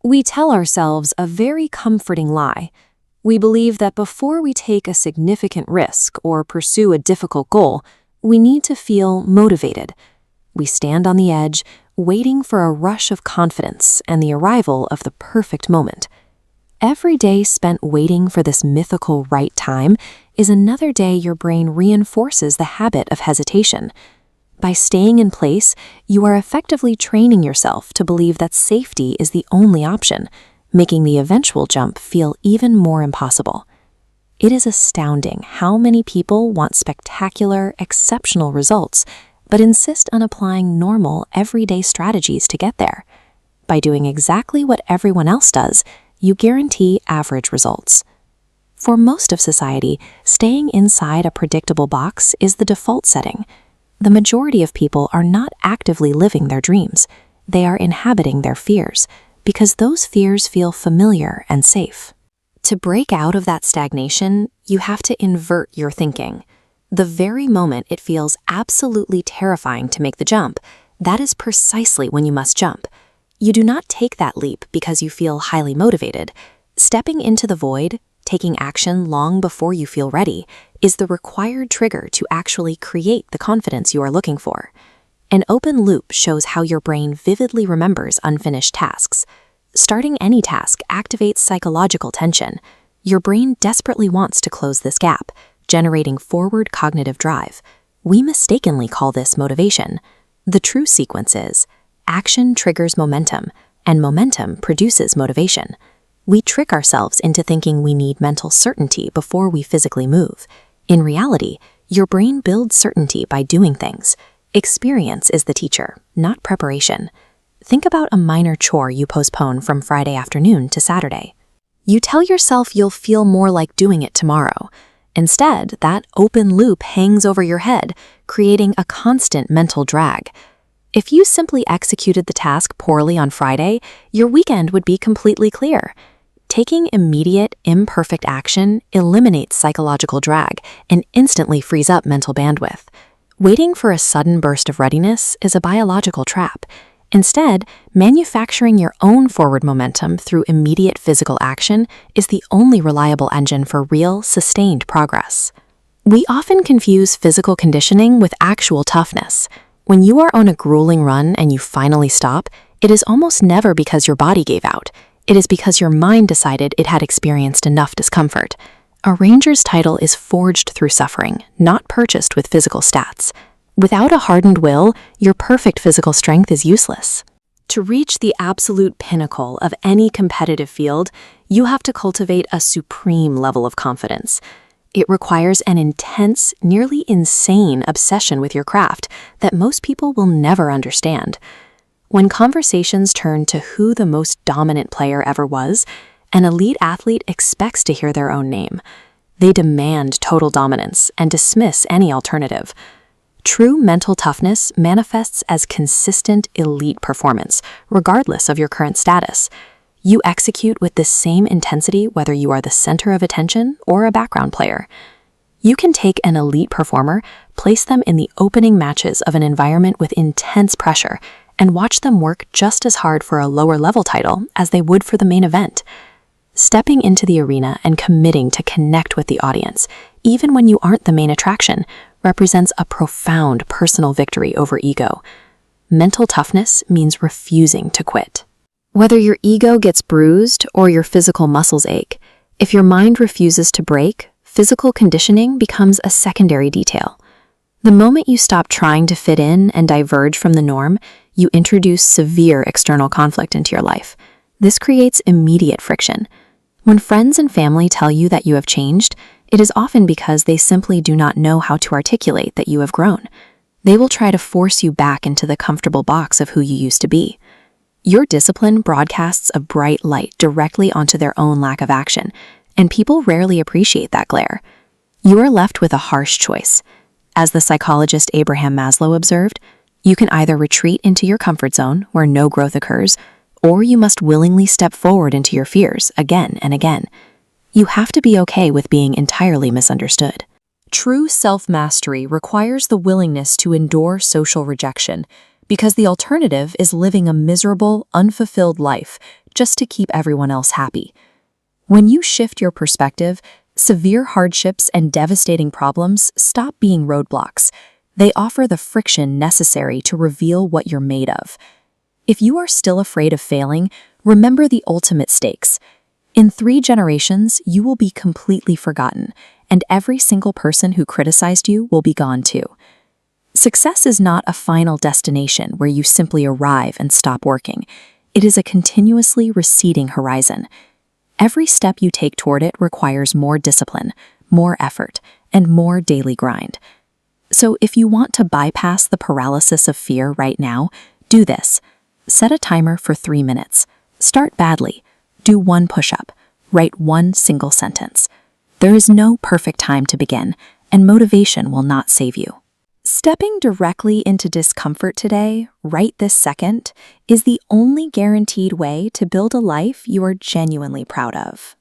We tell ourselves a very comforting lie. We believe that before we take a significant risk or pursue a difficult goal, we need to feel motivated. We stand on the edge, waiting for a rush of confidence and the arrival of the perfect moment. Every day spent waiting for this mythical right time is another day your brain reinforces the habit of hesitation. By staying in place, you are effectively training yourself to believe that safety is the only option, making the eventual jump feel even more impossible. It is astounding how many people want spectacular, exceptional results, but insist on applying normal, everyday strategies to get there. By doing exactly what everyone else does, you guarantee average results. For most of society, staying inside a predictable box is the default setting. The majority of people are not actively living their dreams. They are inhabiting their fears, because those fears feel familiar and safe. To break out of that stagnation, you have to invert your thinking. The very moment it feels absolutely terrifying to make the jump, that is precisely when you must jump. You do not take that leap because you feel highly motivated. Stepping into the void, taking action long before you feel ready, is the required trigger to actually create the confidence you are looking for. An open loop shows how your brain vividly remembers unfinished tasks. Starting any task activates psychological tension. Your brain desperately wants to close this gap, generating forward cognitive drive. We mistakenly call this motivation. The true sequence is, action triggers momentum, and momentum produces motivation. We trick ourselves into thinking we need mental certainty before we physically move. In reality, your brain builds certainty by doing things. Experience is the teacher, not preparation. Think about a minor chore you postpone from Friday afternoon to Saturday. You tell yourself you'll feel more like doing it tomorrow. Instead, that open loop hangs over your head, creating a constant mental drag. If you simply executed the task poorly on Friday, your weekend would be completely clear. Taking immediate, imperfect action eliminates psychological drag and instantly frees up mental bandwidth. Waiting for a sudden burst of readiness is a biological trap. Instead, manufacturing your own forward momentum through immediate physical action is the only reliable engine for real, sustained progress. We often confuse physical conditioning with actual toughness. When you are on a grueling run and you finally stop, it is almost never because your body gave out. It is because your mind decided it had experienced enough discomfort. A ranger's title is forged through suffering, not purchased with physical stats. Without a hardened will, your perfect physical strength is useless. To reach the absolute pinnacle of any competitive field, you have to cultivate a supreme level of confidence. It requires an intense, nearly insane obsession with your craft that most people will never understand. When conversations turn to who the most dominant player ever was, an elite athlete expects to hear their own name. They demand total dominance and dismiss any alternative. True mental toughness manifests as consistent elite performance, regardless of your current status. You execute with the same intensity whether you are the center of attention or a background player. You can take an elite performer, place them in the opening matches of an environment with intense pressure, and watch them work just as hard for a lower-level title as they would for the main event. Stepping into the arena and committing to connect with the audience, even when you aren't the main attraction, represents a profound personal victory over ego. Mental toughness means refusing to quit. Whether your ego gets bruised or your physical muscles ache, if your mind refuses to break, physical conditioning becomes a secondary detail. The moment you stop trying to fit in and diverge from the norm, you introduce severe external conflict into your life. This creates immediate friction. When friends and family tell you that you have changed, it is often because they simply do not know how to articulate that you have grown. They will try to force you back into the comfortable box of who you used to be. Your discipline broadcasts a bright light directly onto their own lack of action, and people rarely appreciate that glare. You are left with a harsh choice. As the psychologist Abraham Maslow observed, you can either retreat into your comfort zone where no growth occurs, or you must willingly step forward into your fears again and again. You have to be okay with being entirely misunderstood. True self-mastery requires the willingness to endure social rejection, because the alternative is living a miserable, unfulfilled life, just to keep everyone else happy. When you shift your perspective, severe hardships and devastating problems stop being roadblocks. They offer the friction necessary to reveal what you're made of. If you are still afraid of failing, remember the ultimate stakes. In 3 generations, you will be completely forgotten, and every single person who criticized you will be gone too. Success is not a final destination where you simply arrive and stop working. It is a continuously receding horizon. Every step you take toward it requires more discipline, more effort, and more daily grind. So if you want to bypass the paralysis of fear right now, do this. Set a timer for 3 minutes. Start badly. Do 1 push-up. Write 1 single sentence. There is no perfect time to begin, and motivation will not save you. Stepping directly into discomfort today, right this second, is the only guaranteed way to build a life you are genuinely proud of.